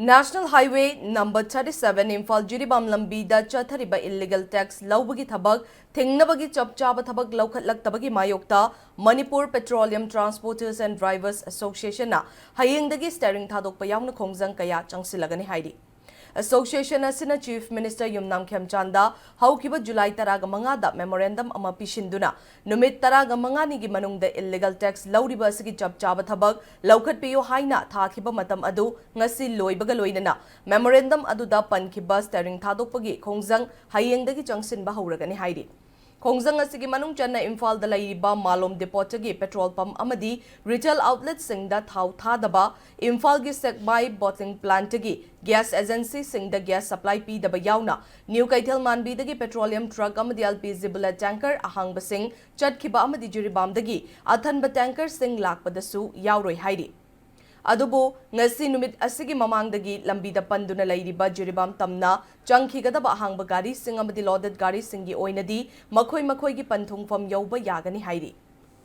National Highway number 37 Imphal Jiribam Lambida Chathariba illegal tax Laubagi Thabak Thingnabagi Chapchaba Thabak Laukat Tabagi Mayokta Manipur Petroleum Transporters and Drivers Association na Hayengdagi steering Thadok Payamna Khongzang Kaya Changsilagani Haidi Association asina Chief Minister Yumnam Mptda haukiba July taraga mangada memorandum ama pishinduna numit taraga mangani gi manungda illegal tax lauriba asigi chapchaba thabak laukhat piyo haina thakiba matam adu ngasi loibaga loinana memorandum aduda pankiba steering thadokpagi khongjang hayengdagi changsinba hauragani haidi Khongjang asigi manung channa Imphal da laiba malom depotagi petrol pump amadi retail outlet singda thau thadaba Imphal gi sekbai bottling plant gi gas agency singda gas supply pi daba yauna new kaithel manbi dagi petroleum truck amadi LPG bullet tanker ahang basing chatkhiba amadi jiribam dagi athanba tanker sing lakpadasu yauroi haidi Adubu ngasi numit asigi mamangdagi lambida panduna lairiba jiribam tamna changkhigadaba ahangba gari sing amadi loaded gari singi oinadi makhoi gi panthungfam yauba yagani hairi